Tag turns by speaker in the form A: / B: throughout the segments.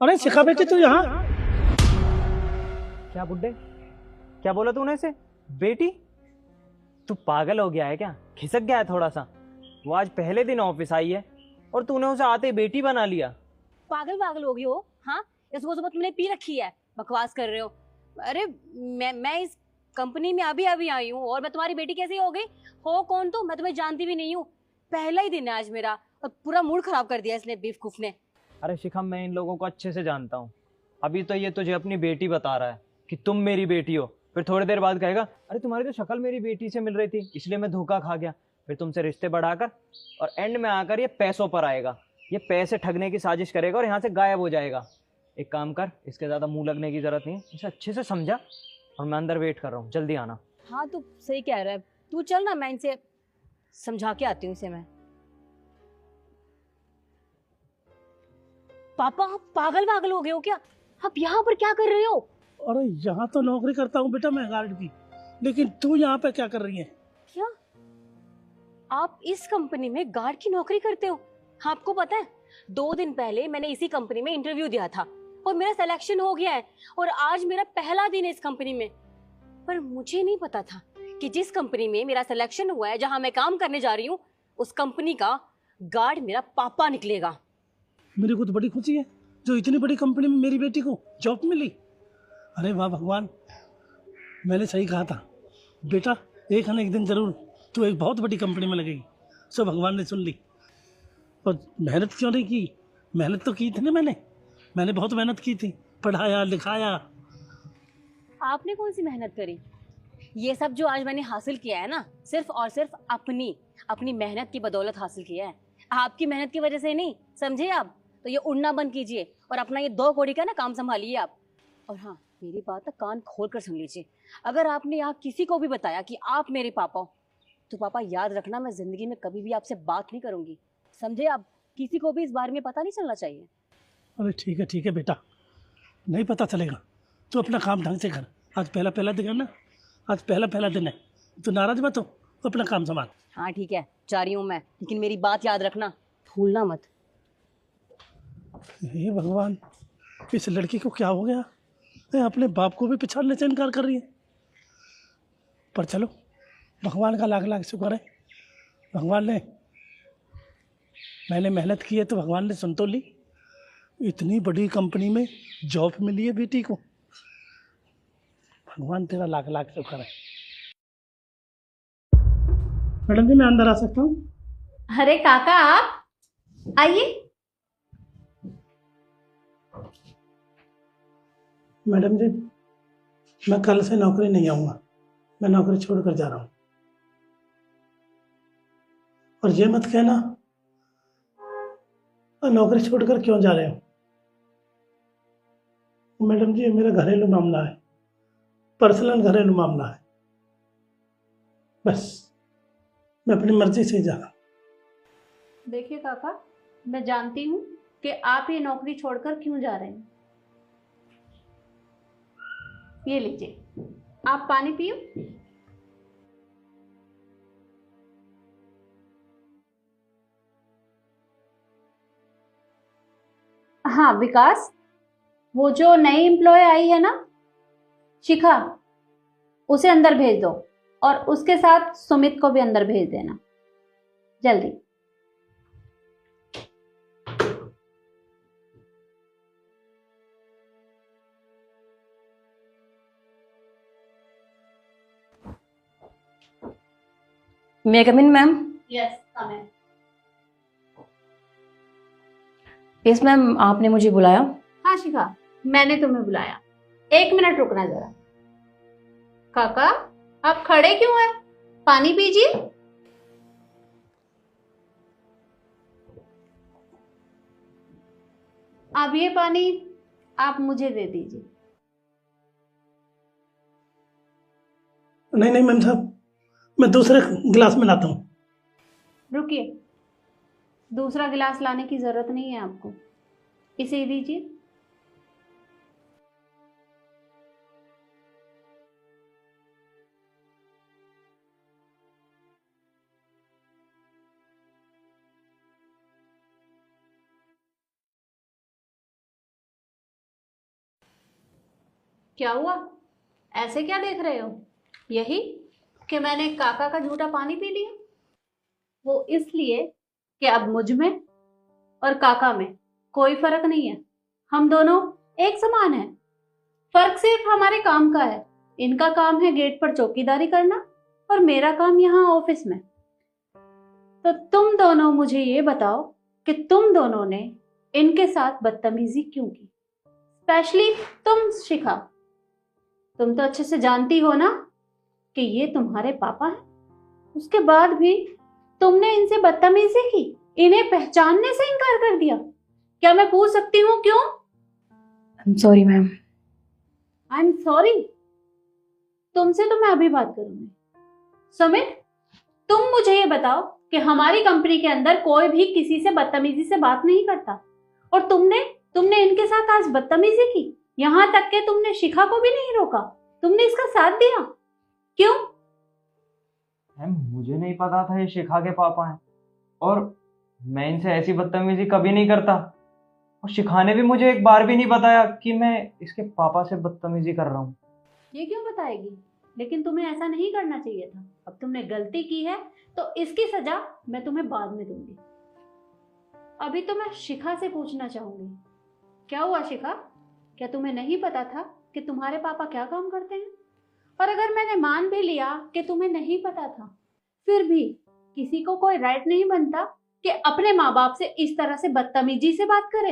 A: अरे शिखा बेटी तू यहाँ?
B: क्या बुड्ढे, क्या बोला तूने इसे? बेटी? तू पागल हो गया है क्या? खिसक गया है थोड़ा सा? वो आज पहले दिन ऑफिस आई है और तूने उसे आते ही बेटी बना लिया।
C: पागल पागल हो गई हो? हाँ, या सुबह सुबह तुमने पी रखी है? बकवास कर रहे हो। अरे मैं इस कंपनी में अभी अभी आई हूँ और मैं तुम्हारी बेटी कैसे हो गई? हो कौन तुम? मैं तुम्हें जानती भी नहीं हूँ। पहला ही दिन है आज मेरा और पूरा मूड खराब कर दिया इसने, बेवकूफ ने।
B: अरे शिखम, मैं इन लोगों को अच्छे से जानता हूँ। अभी तो ये तुझे अपनी बेटी बता रहा है कि तुम मेरी बेटी हो, फिर थोड़ी देर बाद कहेगा अरे तुम्हारी तो शक्ल मेरी बेटी से मिल रही थी इसलिए मैं धोखा खा गया। फिर तुमसे रिश्ते बढ़ाकर और एंड में आकर ये पैसों पर आएगा। ये पैसे ठगने की साजिश करेगा और यहाँ से गायब हो जाएगा। एक काम कर, इसके ज्यादा मुंह लगने की जरूरत नहीं है, इसे अच्छे से समझा। और मैं अंदर वेट कर रहा हूँ, जल्दी आना।
C: हाँ, तू सही कह रहा है। तू चल ना, मैं इनसे समझा के आती हूँ इसे मैं। पापा, आप पागल पागल हो गए हो क्या? आप यहाँ पर क्या कर रहे हो?
A: अरे यहाँ तो नौकरी करता हूँ बेटा मैं गार्ड की, लेकिन तू यहाँ पे क्या कर रही है?
C: क्या आप इस कंपनी में गार्ड की नौकरी करते हो? आपको पता है, 2 दिन पहले मैंने इसी कंपनी में इंटरव्यू दिया था और मेरा सिलेक्शन हो गया है और आज मेरा पहला दिन है इस कंपनी में। पर मुझे नहीं पता था कि जिस कंपनी में मेरा सिलेक्शन हुआ है, जहां मैं काम करने जा रही हूँ, उस कंपनी का गार्ड मेरा पापा निकलेगा।
A: मेरे को तो बड़ी खुशी है जो इतनी बड़ी कंपनी में मेरी बेटी को जॉब मिली। अरे वाह भगवान, मैंने सही कहा था बेटा, एक न एक दिन जरूर तू एक बहुत बड़ी कंपनी में लगेगी। सो भगवान ने सुन ली। और मेहनत क्यों नहीं की? मेहनत तो की थी ना मैंने बहुत मेहनत की थी, पढ़ाया लिखाया।
C: आपने कौन सी मेहनत करी? ये सब जो आज मैंने हासिल किया है ना, सिर्फ और सिर्फ अपनी मेहनत की बदौलत हासिल किया है। आपकी मेहनत की वजह से नहीं, समझे आप? तो ये उड़ना बंद कीजिए और अपना ये 2 कौड़ी का ना काम संभालिए आप। और हाँ, मेरी बात ना कान खोल कर सुन लीजिए। अगर आपने यहाँ किसी को भी बताया कि आप मेरे पापा हो, तो पापा याद रखना, मैं जिंदगी में कभी भी आपसे बात नहीं करूंगी। समझे आप? किसी को भी इस बारे में पता नहीं चलना चाहिए।
A: अरे ठीक है बेटा, नहीं पता चलेगा। तू अपना काम ढंग से कर। आज पहला पहला दिन है ना, आज पहला दिन है। तू नाराज मत हो, तो अपना काम संभाल।
C: हाँ ठीक है, जा रही हूँ मैं, लेकिन मेरी बात याद रखना, भूलना मत।
A: हे भगवान, इस लड़की को क्या हो गया? ये अपने बाप को भी पछाड़ने से इनकार कर रही है। पर चलो, भगवान का लाख लाख शुक्र है, भगवान ने, मैंने मेहनत की है तो भगवान ने सुन तो ली। इतनी बड़ी कंपनी में जॉब मिली है बेटी को। भगवान तेरा लाख लाख शुक्र है। मैडम जी, मैं अंदर आ सकता हूँ?
D: अरे काका, आप आइए।
A: मैडम जी, मैं कल से नौकरी नहीं आऊँगा, मैं नौकरी छोड़कर जा रहा हूँ। और ये मत कहना नौकरी छोड़कर क्यों जा रहे हो। मैडम जी, ये मेरा घरेलू मामला है, पर्सनल घरेलू मामला है। बस मैं अपनी मर्जी से जा रहा हूँ।
D: देखिए काका, मैं जानती हूँ कि आप ये नौकरी छोड़कर क्यों जा रहे हैं। ये लीजिए, आप पानी पियो। हाँ विकास, वो जो नई एम्प्लॉय आई है ना, शिखा, उसे अंदर भेज दो और उसके साथ सुमित को भी अंदर भेज देना जल्दी।
C: May come in ma'am?
D: Yes come in.
C: Yes ma'am, आपने मुझे बुलाया?
D: हाँ शिखा, मैंने तुम्हें बुलाया। 1 मिनट रुकना जरा। काका, आप खड़े क्यों हैं? पानी पीजिए। अब ये पानी आप मुझे दे दीजिए।
A: नहीं मैम साहब, मैं दूसरे गिलास में लाता हूँ।
D: रुकिए, दूसरा गिलास लाने की जरूरत नहीं है आपको, इसे दीजिए। क्या हुआ? ऐसे क्या देख रहे हो? यही कि मैंने काका का झूठा पानी पी लिया? वो इसलिए कि अब मुझ में और काका में कोई फर्क नहीं है। हम दोनों एक समान हैं। फर्क सिर्फ हमारे काम का है। इनका काम है गेट पर चौकीदारी करना और मेरा काम यहाँ ऑफिस में। तो तुम दोनों मुझे ये बताओ कि तुम दोनों ने इनके साथ बदतमीजी क्यों की? स्पेशली तुम शिखा, तुम तो अच्छे से जानती हो ना कि ये तुम्हारे पापा हैं। उसके बाद भी तुमने इनसे बदतमीजी की, इन्हें पहचानने से इनकार कर दिया। क्या मैं पूछ सकती हूँ क्यों?
C: I am sorry ma'am.
D: I am sorry? तुमसे तो मैं अभी बात करूंगी। सुमित, तुम मुझे ये बताओ कि हमारी कंपनी के अंदर कोई भी किसी से बदतमीजी से बात नहीं करता, और तुमने इनके साथ आज बदतमीजी की। यहाँ तक कि तुमने शिखा को भी नहीं रोका, तुमने इसका साथ दिया। क्यों?
B: मैम मुझे नहीं पता था ये शिखा के पापा हैं, और मैं इनसे ऐसी बदतमीजी कभी नहीं करता। और शिखा ने भी मुझे एक बार भी नहीं बताया कि मैं इसके पापा से बदतमीजी कर रहा हूँ।
D: ये क्यों बताएगी? लेकिन तुम्हें ऐसा नहीं करना चाहिए था। अब तुमने गलती की है तो इसकी सजा मैं तुम्हें बाद में दूंगी। अभी तो मैं शिखा से पूछना चाहूंगी, क्या हुआ शिखा? क्या तुम्हें नहीं पता था कि तुम्हारे पापा क्या काम करते हैं? और अगर मैंने मान भी लिया कि तुम्हें नहीं पता था, फिर भी किसी को कोई राइट नहीं बनता कि अपने माँ बाप से इस तरह से बदतमीजी से बात करे।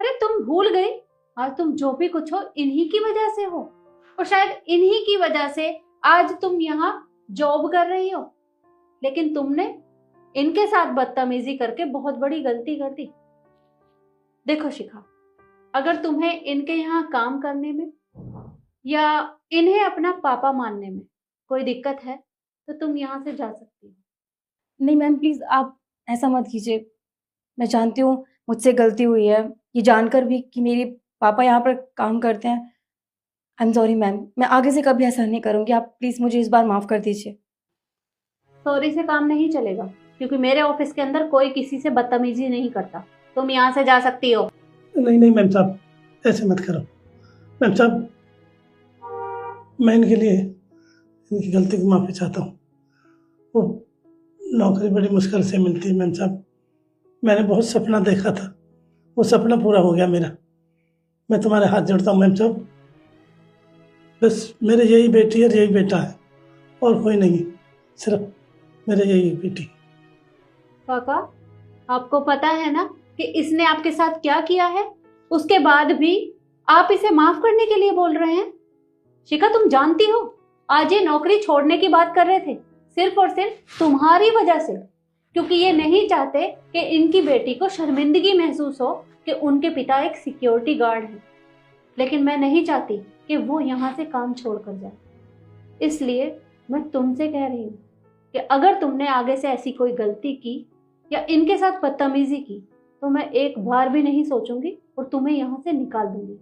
D: अरे तुम भूल गई, आज तुम जो भी कुछ हो इन्हीं की वजह से हो, और शायद इन्हीं की वजह से आज तुम यहाँ जॉब कर रही हो। लेकिन तुमने इनके साथ बदतमीजी करके बहुत बड़ी गलती कर दी। देखो शिखा, अगर तुम्हें इनके यहाँ काम करने में या इन्हें अपना पापा मानने में कोई दिक्कत है तो तुम यहाँ से जा सकती हो।
C: नहीं मैम प्लीज़ आप ऐसा मत कीजिए। मैं जानती हूँ मुझसे गलती हुई है, ये जानकर भी कि मेरे पापा यहाँ पर काम करते हैं। आई एम सॉरी मैम, मैं आगे से कभी ऐसा नहीं करूँगी। आप प्लीज़ मुझे इस बार माफ़ कर दीजिए।
D: सॉरी से काम नहीं चलेगा, क्योंकि मेरे ऑफिस के अंदर कोई किसी से बदतमीजी नहीं करता। तुम यहाँ से जा सकती हो।
A: नहीं नहीं मैम साहब, ऐसे मत करो। मैम साहब, मैं इनके लिए इनकी गलती की माफ़ी चाहता हूँ। वो नौकरी बड़ी मुश्किल से मिलती है मैम साहब। मैंने बहुत सपना देखा था, वो सपना पूरा हो गया मेरा। मैं तुम्हारे हाथ जोड़ता हूँ मैम साहब। बस मेरे यही बेटी और यही बेटा है, और कोई नहीं, सिर्फ मेरे यही बेटी।
D: काका, आपको पता है ना कि इसने आपके साथ क्या किया है? उसके बाद भी आप इसे माफ करने के लिए बोल रहे हैं। शिखा, तुम जानती हो आज ये नौकरी छोड़ने की बात कर रहे थे सिर्फ और सिर्फ तुम्हारी वजह से, क्योंकि ये नहीं चाहते कि इनकी बेटी को शर्मिंदगी महसूस हो कि उनके पिता एक सिक्योरिटी गार्ड हैं। लेकिन मैं नहीं चाहती कि वो यहाँ से काम छोड़ कर जाए, इसलिए मैं तुमसे कह रही हूँ कि अगर तुमने आगे से ऐसी कोई गलती की या इनके साथ बदतमीजी की तो मैं एक बार भी नहीं सोचूंगी और तुम्हें यहाँ से निकाल दूंगी।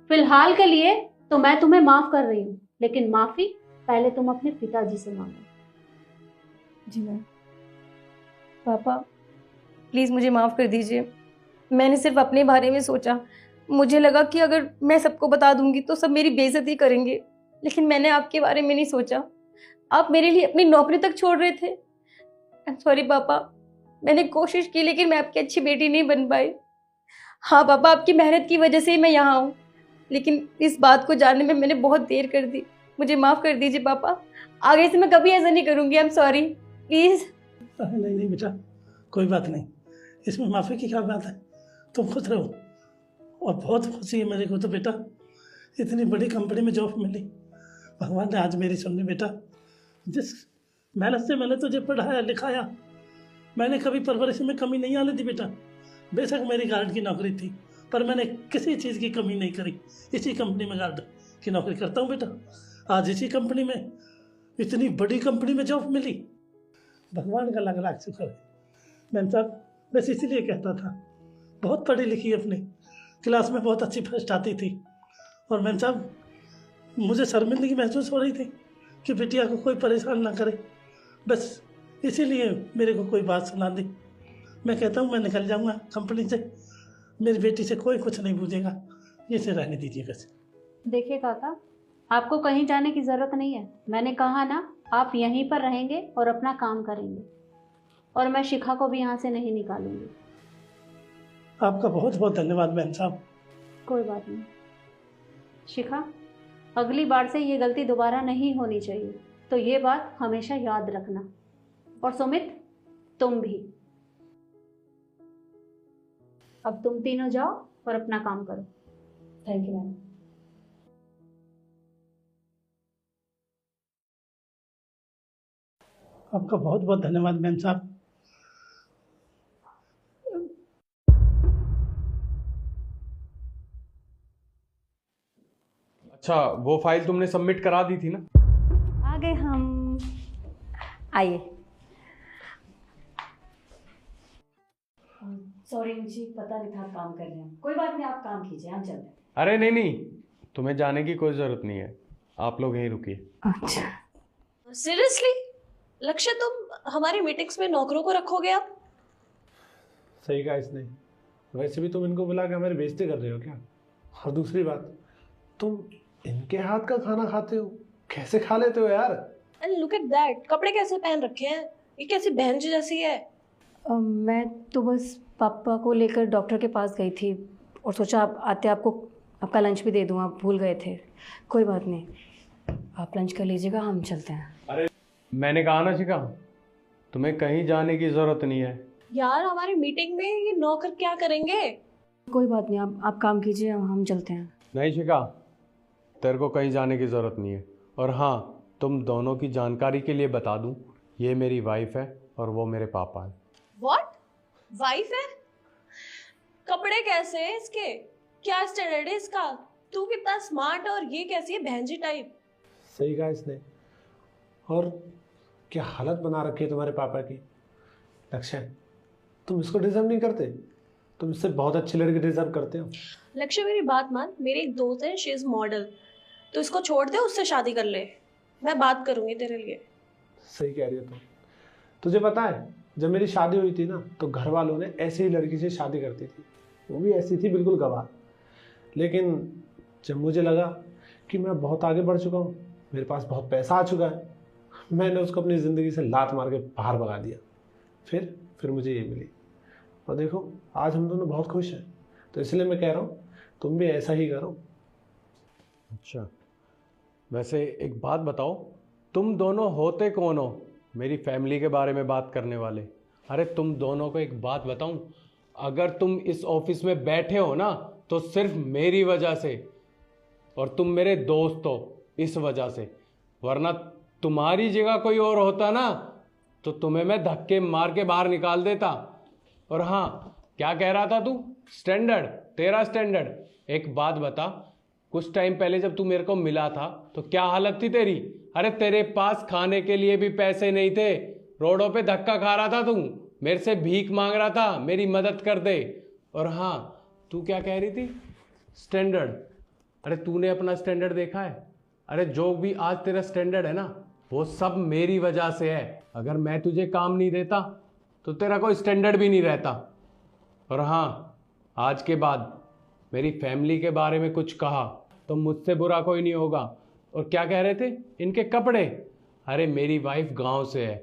D: फिलहाल के लिए तो मैं तुम्हें माफ कर रही हूँ, लेकिन माफी पहले तुम अपने पिताजी से मांगो।
C: जी मैम। पापा प्लीज़ मुझे माफ़ कर दीजिए। मैंने सिर्फ अपने बारे में सोचा। मुझे लगा कि अगर मैं सबको बता दूंगी तो सब मेरी बेइज्जती करेंगे, लेकिन मैंने आपके बारे में नहीं सोचा। आप मेरे लिए अपनी नौकरी तक छोड़ रहे थे। आई एम सॉरी पापा, मैंने कोशिश की लेकिन मैं आपकी अच्छी बेटी नहीं बन पाई। हाँ पापा, आपकी मेहनत की वजह से ही मैं यहाँ हूँ, लेकिन इस बात को जानने में मैंने बहुत देर कर दी। मुझे माफ़ कर दीजिए पापा, आगे से मैं कभी ऐसा नहीं करूँगी। I am sorry, please.
A: नहीं नहीं बेटा, कोई बात नहीं, इसमें माफ़ी की क्या बात है। तुम खुश रहो, और बहुत खुशी है मेरे को तो बेटा, इतनी बड़ी कंपनी में जॉब मिली। भगवान ने आज मेरी सुननी बेटा। जिस मेहनत से मैंने तुझे पढ़ाया लिखाया, मैंने कभी परवरिश में कमी नहीं आने दी बेटा। बेशक मेरी गार्ड की नौकरी थी, पर मैंने किसी चीज़ की कमी नहीं करी। इसी कंपनी में गार्ड की नौकरी करता हूँ बेटा। आज इसी कंपनी में, इतनी बड़ी कंपनी में जॉब मिली। भगवान का लाख लाख शुक्र है। मैम साहब, बस इसीलिए कहता था, बहुत पढ़ी लिखी अपनी क्लास में बहुत अच्छी फर्स्ट आती थी, और मैम साहब मुझे शर्मिंदगी महसूस हो रही थी कि बिटिया को कोई परेशान ना करे। बस इसीलिए मेरे को कोई बात सुना दी। मैं कहता हूँ मैं निकल जाऊँगा कंपनी से, मेरी बेटी से कोई कुछ नहीं पूछेगा। इसे रहने दीजिए बस।
D: देखिए काका, आपको कहीं जाने की जरूरत नहीं है। मैंने कहा ना, आप यहीं पर रहेंगे और अपना काम करेंगे, और मैं शिखा को भी यहाँ से नहीं निकालूंगी।
A: आपका बहुत बहुत धन्यवाद बहन साहब।
D: कोई बात नहीं शिखा, अगली बार से ये गलती दोबारा नहीं होनी चाहिए, तो ये बात हमेशा याद रखना। और सुमित, तुम भी। अब तुम तीनों जाओ और अपना काम करो। Thank you ma'am.
A: आपका बहुत बहुत धन्यवाद बहन साहब।
E: अच्छा, वो फाइल तुमने सबमिट करा दी थी ना?
C: आ गए हम। आइए। सॉरी, मुझे पता नहीं था आप काम कर रहे हैं। कोई बात नहीं, आप काम कीजिए, हम चलते हैं।
E: अरे नहीं नहीं, तुम्हें जाने की कोई जरूरत नहीं है, आप लोग यहीं रुकिए।
C: अच्छा।
F: सीरियसली लक्ष्य, तुम हमारी मीटिंग्स में नौकरों को रखोगे अब?
G: सही कहा इसने। वैसे भी तुम इनको बुला के हमारी बेइज्जती कर रहे हो क्या? और दूसरी बात, तुम इनके हाथ का खाना खाते हो, कैसे खा लेते हो यार?
F: एंड लुक एट दैट, कपड़े कैसे पहन रखे हैं, ये कैसी बहन जी जैसी है।
C: मैं तो बस पापा को लेकर डॉक्टर के पास गई थी और सोचा आप आते आपको आपका लंच भी दे दूँ, आप भूल गए थे। कोई बात नहीं, आप लंच कर लीजिएगा, हम चलते हैं।
E: मैंने कहा ना शिखा, तुम्हें कहीं जाने की जरूरत नहीं है।
F: यार हमारी मीटिंग में ये नौकर क्या करेंगे?
C: कोई बात नहीं, आप काम कीजिए, हम चलते हैं।
E: नहीं शिखा, तेरे को कहीं जाने की जरूरत नहीं है। और हाँ, तुम दोनों की जानकारी के लिए बता दूं, ये मेरी वाइफ है और वो मेरे पापा है।
F: व्हाट? वाइफ है? कपड़े कैसे हैं इसके? क्या स्टैंडर्ड है इसका? तू कितना स्मार्ट, और ये कैसी है बहन जी टाइप?
G: सही कहा इसने। और क्या हालत बना रखी है तुम्हारे पापा की। लक्ष्य, तुम इसको डिजर्व नहीं करते, तुम इससे बहुत अच्छी लड़की डिजर्व करते हो।
F: लक्ष्य मेरी बात मान, मेरी एक दोस्त है, शी इज मॉडल, तो इसको छोड़ दे, उससे शादी कर ले, मैं बात करूंगी तेरे लिए।
G: सही कह रही हो तुम। तुझे पता है, जब मेरी शादी हुई थी ना, तो घर वालों ने ऐसी ही लड़की से शादी करती थी, वो भी ऐसी थी बिल्कुल गवार। लेकिन जब मुझे लगा कि मैं बहुत आगे बढ़ चुका हूँ, मेरे पास बहुत पैसा आ चुका है, मैंने उसको अपनी ज़िंदगी से लात मार के बाहर भगा दिया। फिर मुझे ये मिली, और देखो आज हम दोनों बहुत खुश हैं। तो इसलिए मैं कह रहा हूँ, तुम भी ऐसा ही करो।
E: अच्छा, वैसे एक बात बताओ, तुम दोनों होते कौन हो मेरी फैमिली के बारे में बात करने वाले? अरे तुम दोनों को एक बात बताऊं, अगर तुम इस ऑफिस में बैठे हो ना, तो सिर्फ मेरी वजह से, और तुम मेरे दोस्त हो इस वजह से। वरना तुम्हारी जगह कोई और होता ना, तो तुम्हें मैं धक्के मार के बाहर निकाल देता। और हाँ, क्या कह रहा था तू? स्टैंडर्ड, तेरा स्टैंडर्ड। एक बात बता, कुछ टाइम पहले जब तू मेरे को मिला था तो क्या हालत थी तेरी? अरे तेरे पास खाने के लिए भी पैसे नहीं थे, रोडों पे धक्का खा रहा था तू, मेरे से भीख मांग रहा था, मेरी मदद कर दे। और हाँ, तू क्या कह रही थी? स्टैंडर्ड। अरे तूने अपना स्टैंडर्ड देखा है? अरे जो भी आज तेरा स्टैंडर्ड है ना, वो सब मेरी वजह से है। अगर मैं तुझे काम नहीं देता तो तेरा कोई स्टैंडर्ड भी नहीं रहता। और हाँ, आज के बाद मेरी फैमिली के बारे में कुछ कहा तो मुझसे बुरा कोई नहीं होगा। और क्या कह रहे थे? इनके कपड़े। अरे मेरी वाइफ गांव से है,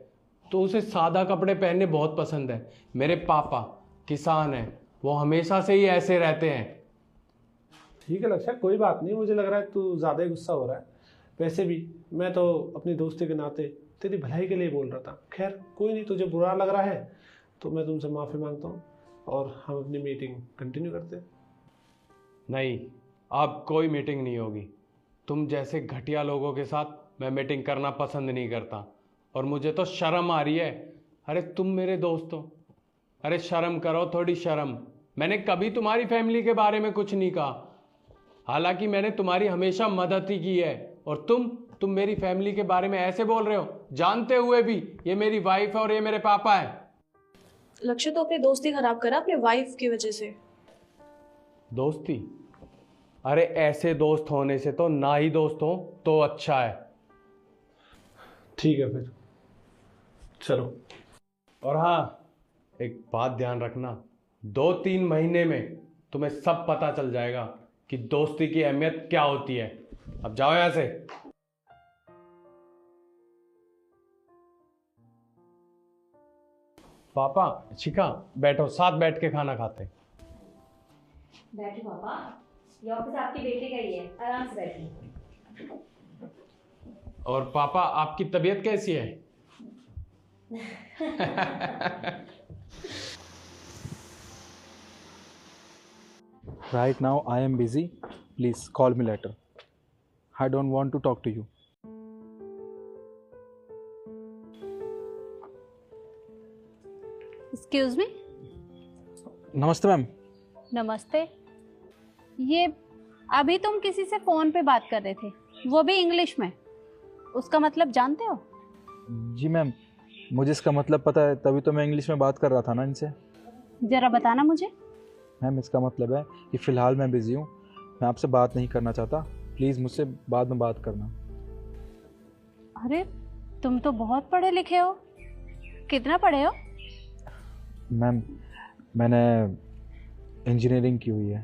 E: तो उसे सादा कपड़े पहनने बहुत पसंद है। मेरे पापा किसान हैं, वो हमेशा से ही ऐसे रहते हैं।
G: ठीक है लक्ष्य, कोई बात नहीं। मुझे लग रहा है तू ज़्यादा ही गुस्सा हो रहा है। वैसे भी मैं तो अपनी दोस्ती के नाते तेरी भलाई के लिए बोल रहा था। खैर कोई नहीं, तुझे बुरा लग रहा है तो मैं तुमसे माफ़ी मांगता हूँ, और हम अपनी मीटिंग कंटिन्यू करते हैं।
E: नहीं, अब कोई मीटिंग नहीं होगी। तुम जैसे घटिया लोगों के साथ मैं मीटिंग करना पसंद नहीं करता, और मुझे तो शर्म आ रही है। अरे तुम मेरे दोस्त हो, अरे शर्म करो, थोड़ी शर्म। मैंने कभी तुम्हारी फैमिली के बारे में कुछ नहीं कहा, हालांकि मैंने तुम्हारी हमेशा मदद ही की है। और तुम मेरी फैमिली के बारे में ऐसे बोल रहे हो, जानते हुए भी ये मेरी वाइफ है और ये मेरे पापा है।
F: लक्ष्य तो अपनी दोस्ती खराब करा अपने वाइफ की वजह से।
E: दोस्ती? अरे ऐसे दोस्त होने से तो ना ही दोस्त हो तो अच्छा है।
G: ठीक है फिर चलो।
E: और हाँ, एक बात ध्यान रखना, 2-3 महीने में तुम्हें सब पता चल जाएगा कि दोस्ती की अहमियत क्या होती है। अब जाओ यहाँ से। पापा, शिखा, बैठो, साथ बैठ के खाना खाते।
C: बैठो पापा, ये ऑफिस आपकी बेटे का ही है, आराम से बैठिए।
E: और पापा, आपकी तबीयत कैसी है?
H: Right now, I am busy. Please call me later. I don't want to talk to you.
D: Excuse me.
H: नमस्ते मैम।
D: नमस्ते। ये अभी तुम किसी से फोन पे बात कर रहे थे, वो भी इंग्लिश में, उसका मतलब जानते हो?
H: जी मैम, मुझे इसका मतलब पता है, तभी तो मैं इंग्लिश में बात कर रहा था ना इनसे।
D: जरा बताना मुझे।
H: मैम, इसका मतलब है कि फ़िलहाल मैं बिज़ी हूँ, मैं आपसे बात नहीं करना चाहता। प्लीज़ मुझसे बाद में बात करना।
D: अरे तुम तो बहुत पढ़े लिखे हो, कितना पढ़े हो?
H: मैम, मैंने इंजीनियरिंग की हुई है।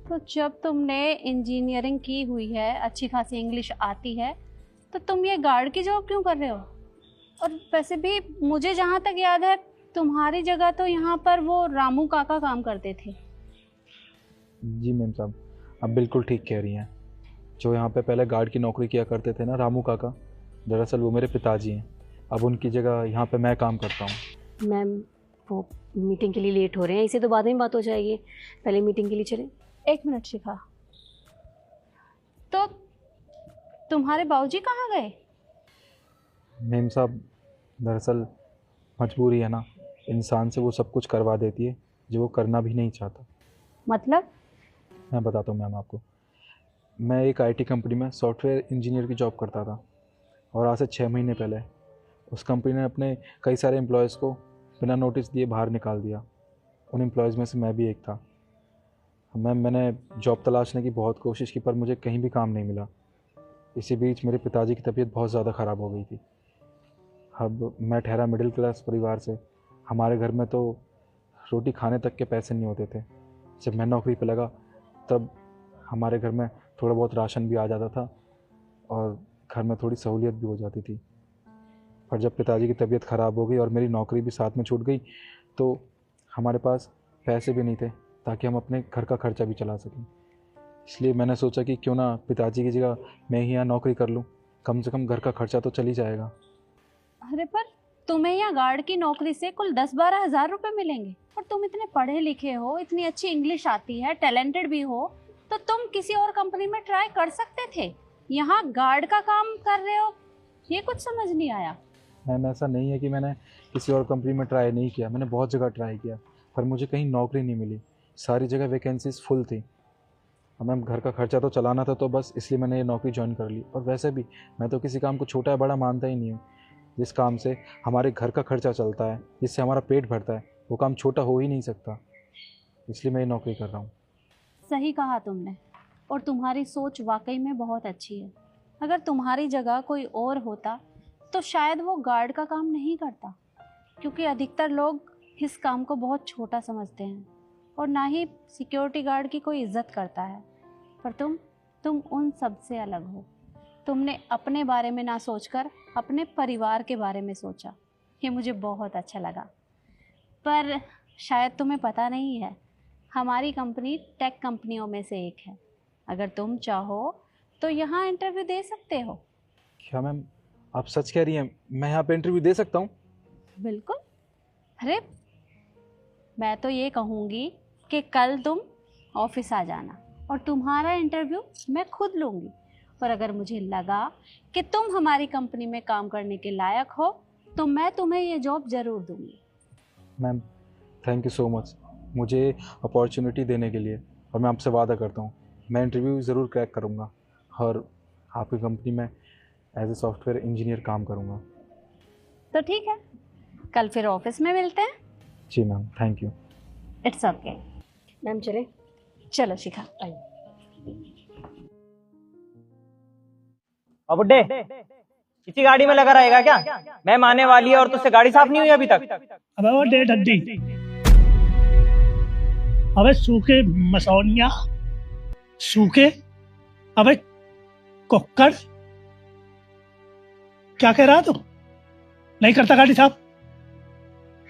D: तो जब तुमने इंजीनियरिंग की हुई है, अच्छी खासी इंग्लिश आती है, तो तुम ये गार्ड की जॉब क्यों कर रहे हो? और वैसे भी मुझे जहाँ तक याद है, तुम्हारी जगह तो यहाँ पर वो रामू काका काम करते थे।
H: जी मैम साहब, आप बिल्कुल ठीक कह रही हैं। जो यहाँ पे पहले गार्ड की नौकरी किया करते थे ना, रामू काका, दरअसल वो मेरे पिताजी हैं। अब उनकी जगह यहाँ पे मैं काम करता हूँ।
C: मैम, वो मीटिंग के लिए लेट हो रहे हैं, इसे तो बाद में बात हो जाएगी, पहले मीटिंग के लिए चलें।
D: एक मिनट शिखा, तो तुम्हारे बाबूजी कहाँ गए?
H: मैम साहब, दरअसल मजबूरी है ना, इंसान से वो सब कुछ करवा देती है जो वो करना भी नहीं चाहता।
D: मतलब?
H: मैं बताता हूँ मैम आपको। मैं एक आईटी कंपनी में सॉफ्टवेयर इंजीनियर की जॉब करता था, और आज से 6 महीने पहले उस कंपनी ने अपने कई सारे एम्प्लॉयज़ को बिना नोटिस दिए बाहर निकाल दिया। उन एम्प्लॉयज़ में से मैं भी एक था। मैंने जॉब तलाशने की बहुत कोशिश की, पर मुझे कहीं भी काम नहीं मिला। इसी बीच मेरे पिताजी की तबीयत बहुत ज़्यादा ख़राब हो गई थी। अब मैं ठहरा मिडिल क्लास परिवार से, हमारे घर में तो रोटी खाने तक के पैसे नहीं होते थे। जब मैं नौकरी पे लगा, तब हमारे घर में थोड़ा बहुत राशन भी आ जाता था और घर में थोड़ी सहूलियत भी हो जाती थी। पर जब पिताजी की तबीयत ख़राब हो गई और मेरी नौकरी भी साथ में छूट गई, तो हमारे पास पैसे भी नहीं थे ताकि हम अपने घर का खर्चा भी चला सकें। इसलिए मैंने सोचा कि क्यों ना पिताजी की जगह मैं ही यहाँ नौकरी कर लूँ, कम से कम घर का खर्चा तो चल ही जाएगा।
D: अरे पर तुम्हें यहाँ गार्ड की नौकरी से कुल 10-12 हज़ार रुपये मिलेंगे, और तुम इतने पढ़े लिखे हो, इतनी अच्छी इंग्लिश आती है, टैलेंटेड भी हो, तो तुम किसी और कंपनी में ट्राई कर सकते थे। यहाँ गार्ड का काम कर रहे हो, ये कुछ समझ नहीं आया।
H: मैम, ऐसा नहीं है कि मैंने किसी और कंपनी में ट्राई नहीं किया, मैंने बहुत जगह ट्राई किया, पर मुझे कहीं नौकरी नहीं मिली। सारी जगह वैकेंसीज फुल थी। अब मैम, घर का खर्चा तो चलाना था, तो बस इसलिए मैंने ये नौकरी ज्वाइन कर ली। और वैसे भी मैं तो किसी काम को छोटा या बड़ा मानता ही नहीं हूँ। जिस काम से हमारे घर का खर्चा चलता है, जिससे हमारा पेट भरता है, वो काम छोटा हो ही नहीं सकता। इसलिए मैं ये नौकरी कर रहा हूँ।
D: सही कहा तुमने, और तुम्हारी सोच वाकई में बहुत अच्छी है। अगर तुम्हारी जगह कोई और होता तो शायद वो गार्ड का काम नहीं करता, क्योंकि अधिकतर लोग इस काम को बहुत छोटा समझते हैं और ना ही सिक्योरिटी गार्ड की कोई इज्जत करता है। पर तुम उन सब से अलग हो। तुमने अपने बारे में ना सोचकर अपने परिवार के बारे में सोचा, ये मुझे बहुत अच्छा लगा। पर शायद तुम्हें पता नहीं है, हमारी कंपनी टेक कंपनियों में से एक है। अगर तुम चाहो तो यहाँ इंटरव्यू दे सकते हो।
H: क्या मैम, आप सच कह रही हैं? मैं यहाँ पे इंटरव्यू दे सकता हूँ?
D: बिल्कुल। अरे मैं तो ये कहूँगी कि कल तुम ऑफिस आ जाना और तुम्हारा इंटरव्यू मैं खुद लूँगी। और अगर मुझे लगा कि तुम हमारी कंपनी में काम करने के लायक हो, तो मैं तुम्हें ये जॉब ज़रूर दूँगी।
H: Ma'am, thank you so much मुझे अपॉर्चुनिटी देने के लिए। और मैं आपसे वादा करता हूँ, मैं इंटरव्यू ज़रूर क्रैक करूँगा और आपकी कंपनी में एज ए सॉफ्टवेयर इंजीनियर काम करूँगा।
D: तो ठीक है, कल फिर ऑफिस में मिलते हैं।
H: जी ma'am, thank you.
D: It's okay.
C: Ma'am चले?
D: चलो शिखा।
B: अब बुड्ढे, इसी गाड़ी में लगा रहेगा क्या? मैम आने वाली है और तुझसे गाड़ी साफ नहीं हुई अभी तक।
A: अबे वो डेढ़ हड्डी, अबे सूखे मसौनिया, सूखे? अबे कुक्कड़, क्या कह रहा तू? नहीं करता गाड़ी साहब?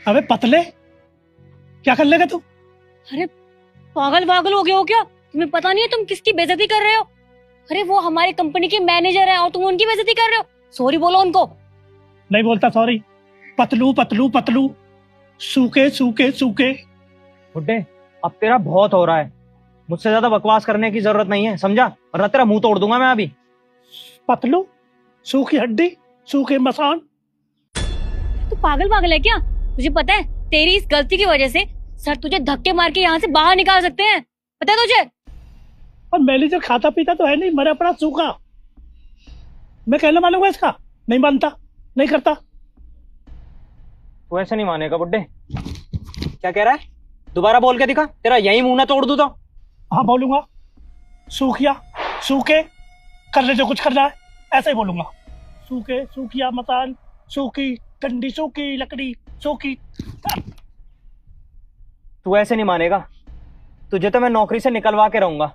A: अबे पतले, क्या कर लेगा तू?
C: अरे पागल पागल हो गए हो क्या? तुम्हें पता नहीं है तुम किसकी बेइज्जती कर रहे हो? अरे वो हमारी कंपनी के मैनेजर हैं और तुम उनकी बेइज्जती कर रहे हो। सॉरी बोलो उनको।
A: नहीं बोलता सॉरी। पतलू पतलू पतलू, सूखे सूखे सूखे।
B: बुड्ढे, अब तेरा बहुत हो रहा है, मुझसे ज्यादा बकवास करने की जरूरत नहीं है, समझा? वरना तेरा मुंह तोड़ दूंगा मैं अभी।
A: पतलू, सूखी हड्डी, सूखे मसान।
C: तू पागल पागल है क्या? तुझे पता है तेरी इस गलती की वजह से सर तुझे धक्के मार के यहाँ से बाहर निकाल सकते हैं, पता है तुझे?
A: और मैनेजर खाता पीता तो है नहीं, मरा पड़ा सूखा। मैं कहना मानूंगा इसका? नहीं मानता, नहीं करता।
B: तू ऐसे नहीं मानेगा बुड्ढे। क्या कह रहा है? दोबारा बोल के दिखा, तेरा यही मुंह ना तोड़ दूं तो।
A: हाँ बोलूंगा, सूखिया सूखे, कर ले जो कुछ करना है, ऐसा ही बोलूंगा। सूखे सूखिया मसान, सूखी ठंडी, सूखी लकड़ी, सूखी।
B: तू ऐसे नहीं मानेगा, तुझे तो मैं नौकरी से निकलवा के रहूंगा।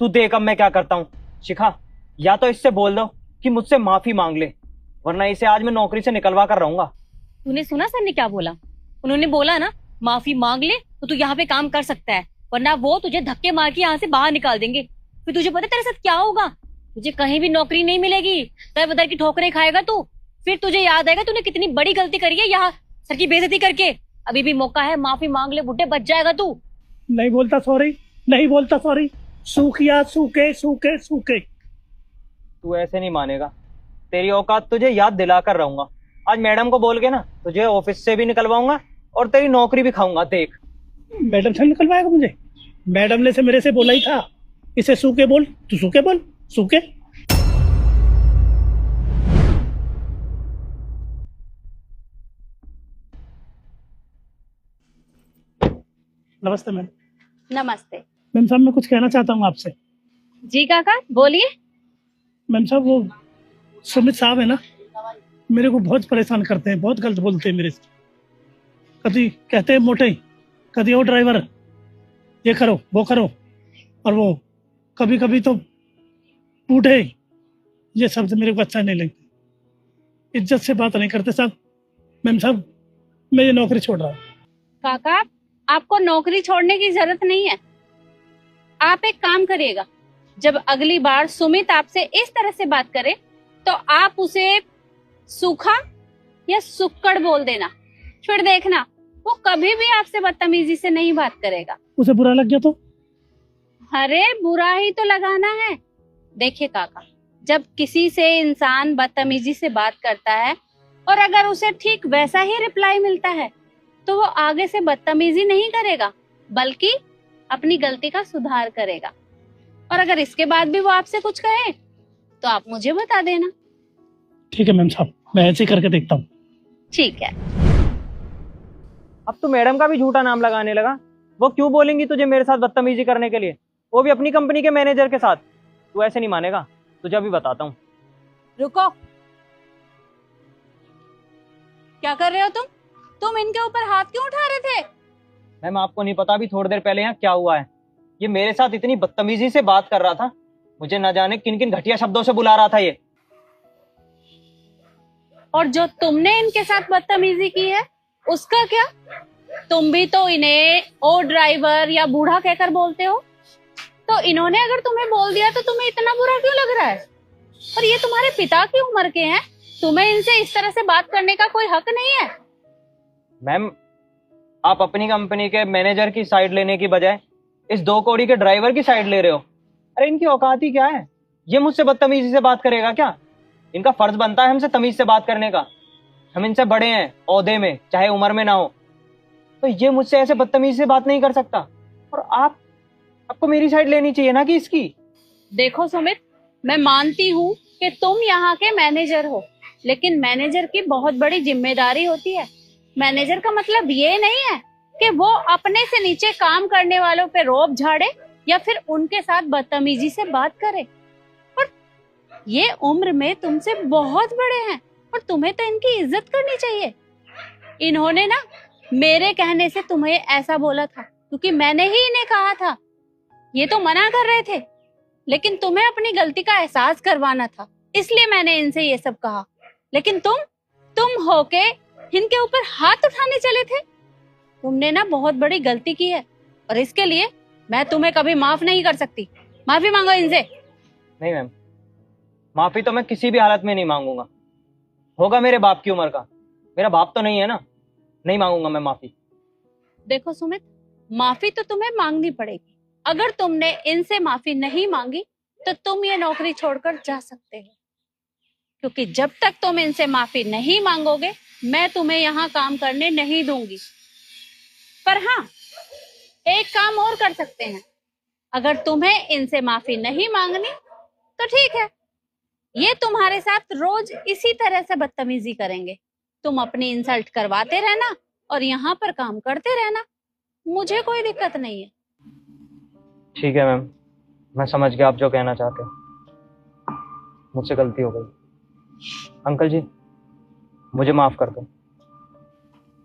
B: तू देख अब मैं क्या करता हूँ। शिखा, या तो इससे बोल दो कि मुझसे माफी मांग ले, वरना इसे आज मैं नौकरी से निकलवा कर रहूंगा।
C: तूने सुना सर ने क्या बोला? उन्होंने बोला ना माफी मांग ले तो तू यहाँ पे काम कर सकता है, वरना वो तुझे धक्के मार के यहाँ से बाहर निकाल देंगे। फिर तुझे पता है तेरे साथ क्या होगा? तुझे कहीं भी नौकरी नहीं मिलेगी, दर बदर की ठोकरें खाएगा तू। फिर तुझे याद आएगा तूने कितनी बड़ी गलती करी है यहाँ सर की बेइज्जती करके। अभी भी मौका है, माफी मांग ले बुड्ढे, बच जाएगा तू।
A: नहीं बोलता सॉरी, नहीं बोलता सॉरी। सूखिया सूखे सूखे सूखे।
B: तू ऐसे नहीं मानेगा, तेरी औकात तुझे याद दिला कर रहूंगा। आज मैडम को बोल के ना तुझे ऑफिस से भी निकलवाऊंगा और तेरी नौकरी भी खाऊंगा। देख,
A: मैडम से निकलवाएगा मुझे? मैडम ने से मेरे से बोला ही था, इसे सूखे बोल, तू सूखे बोल, सूखे। नमस्ते मैम।
D: नमस्ते।
A: मैम साहब मैं कुछ कहना चाहता हूँ आपसे।
D: जी काका बोलिए।
A: मैम साहब वो सुमित साहब है ना, मेरे को बहुत परेशान करते हैं, बहुत गलत बोलते हैं मेरे से। कभी कहते हैं मोटे, कभी वो ड्राइवर, ये करो वो करो, और वो कभी कभी तो बूढ़े, ये शब्द मेरे को अच्छा नहीं लगता। इज्जत से बात नहीं करते साहब। मैम साहब मैं ये नौकरी छोड़ रहा हूँ।
D: काका आपको नौकरी छोड़ने की जरूरत नहीं है। आप एक काम करिएगा, जब अगली बार सुमित आपसे इस तरह से बात करे तो आप उसे सूखा या सुक्कड़ बोल देना। फिर देखना वो कभी भी आपसे बदतमीजी से नहीं बात करेगा।
A: उसे बुरा लग गया तो?
D: अरे बुरा ही तो लगाना है। देखिए काका, जब किसी से इंसान बदतमीजी से बात करता है और अगर उसे ठीक वैसा ही रिप्लाई मिलता है तो वो आगे से बदतमीजी नहीं करेगा, बल्कि अपनी गलती का सुधार करेगा। और अगर इसके बाद भी वो आपसे कुछ कहे तो आप मुझे बता देना।
A: ठीक है मैम साहब, मैं ऐसे ही करके देखता हूँ।
D: ठीक है।
B: अब तो मैडम का भी झूठा नाम लगाने लगा। वो क्यों बोलेंगी तुझे मेरे साथ बदतमीजी करने के लिए, वो भी अपनी कंपनी के मैनेजर के साथ? तू ऐसे नहीं मानेगा, तुझे अभी बताता हूँ।
C: रुको, क्या कर रहे हो तुम इनके ऊपर हाथ क्यों उठा रहे थे?
B: मैम आपको नहीं पता अभी थोड़ी देर पहले यहाँ क्या हुआ है। ये मेरे साथ इतनी बदतमीजी से बात कर रहा था, मुझे न जाने किन किन घटिया शब्दों से बुला रहा था ये।
D: और जो तुमने इनके साथ बदतमीजी की है उसका क्या? तुम भी तो इन्हें ओ ड्राइवर या बूढ़ा कहकर बोलते हो। तो इन्होंने अगर तुम्हें बोल दिया तो तुम्हें इतना बुरा क्यों लग रहा है? और ये तुम्हारे पिता की उम्र के हैं, तुम्हें इनसे इस तरह से बात करने का कोई हक नहीं है।
B: मैम आप अपनी कंपनी के मैनेजर की साइड लेने की बजाय इस 2 कौड़ी के ड्राइवर की साइड ले रहे हो। अरे इनकी औकात ही क्या है? ये मुझसे बदतमीजी से बात करेगा क्या? इनका फर्ज बनता है हमसे तमीज से बात करने का। हम इनसे बड़े हैं ओहदे में, चाहे उम्र में ना हो, तो ये मुझसे ऐसे बदतमीजी से बात नहीं कर सकता। और आपको मेरी साइड लेनी चाहिए ना कि इसकी।
D: देखो सुमित, मैं मानती हूँ कि तुम यहाँ के मैनेजर हो, लेकिन मैनेजर की बहुत बड़ी जिम्मेदारी होती है। मैनेजर का मतलब ये नहीं है कि वो अपने से नीचे काम करने वालों पे रोब झाड़े या फिर उनके साथ बदतमीजी से बात करे। और ये उम्र में तुमसे बहुत बड़े हैं और तुम्हें तो इनकी इज्जत करनी चाहिए। इन्होंने ना मेरे कहने से तुम्हें ऐसा बोला था क्योंकि मैंने ही इन्हें कहा था। ये तो मना कर रहे थे लेकिन तुम्हें अपनी गलती का एहसास करवाना था, इसलिए मैंने इनसे ये सब कहा। लेकिन तुम होके इनके ऊपर हाथ उठाने चले थे। तुमने ना बहुत बड़ी गलती की है और इसके लिए मैं तुम्हें कभी माफ नहीं कर सकती। माफी मांगो इनसे।
B: नहीं मैम, माफी तो मैं किसी भी हालत में नहीं मांगूंगा। होगा मेरे बाप की उम्र का, मेरा बाप तो नहीं है ना, नहीं मांगूंगा मैं माफी।
D: देखो सुमित, माफी तो तुम्हें मांगनी पड़ेगी। अगर तुमने इनसे माफी नहीं मांगी तो तुम ये नौकरी छोड़कर जा सकते हो, क्योंकि जब तक तुम इनसे माफी नहीं मांगोगे मैं तुम्हें यहाँ काम करने नहीं दूंगी। पर हाँ, एक काम और कर सकते हैं। अगर तुम्हें इनसे माफी नहीं मांगनी तो ठीक है, ये तुम्हारे साथ रोज इसी तरह से बदतमीजी करेंगे। तुम अपनी इंसल्ट करवाते रहना और यहाँ पर काम करते रहना, मुझे कोई दिक्कत नहीं है।
B: ठीक है मैम, मैं समझ गया आप जो कहना चाहते हो। मुझसे गलती हो गई। अंकल जी, मुझे माफ कर दो।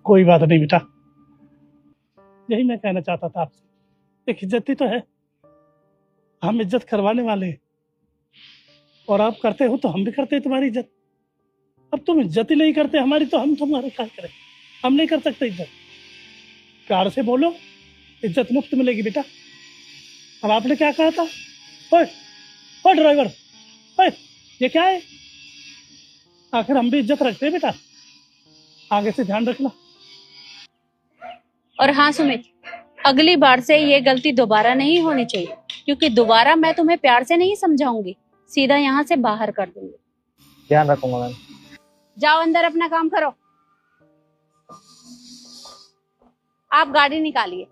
A: कोई बात नहीं बेटा, यही मैं कहना चाहता था आपसे। एक इज्जत ही तो है, हम इज्जत करवाने वाले हैं और आप करते हो तो हम भी करते हैं तुम्हारी इज्जत। अब तुम इज्जत ही नहीं करते हमारी तो हम तुम्हारे क्या करें? हम नहीं कर सकते इज्जत। प्यार से बोलो, इज्जत मुफ्त मिलेगी बेटा। अब आपने क्या कहा था? ओए ओए ड्राइवर, ओए ये क्या है? आखिर हम भी इज्जत रखते हैं बेटा, आगे से ध्यान रखना।
D: और हाँ सुमित, अगली बार से ये गलती दोबारा नहीं होनी चाहिए, क्योंकि दोबारा मैं तुम्हें प्यार से नहीं समझाऊंगी, सीधा यहाँ से बाहर कर दूंगी।
B: ध्यान रखूंगा मैम।
D: जाओ अंदर अपना काम करो। आप गाड़ी निकालिए।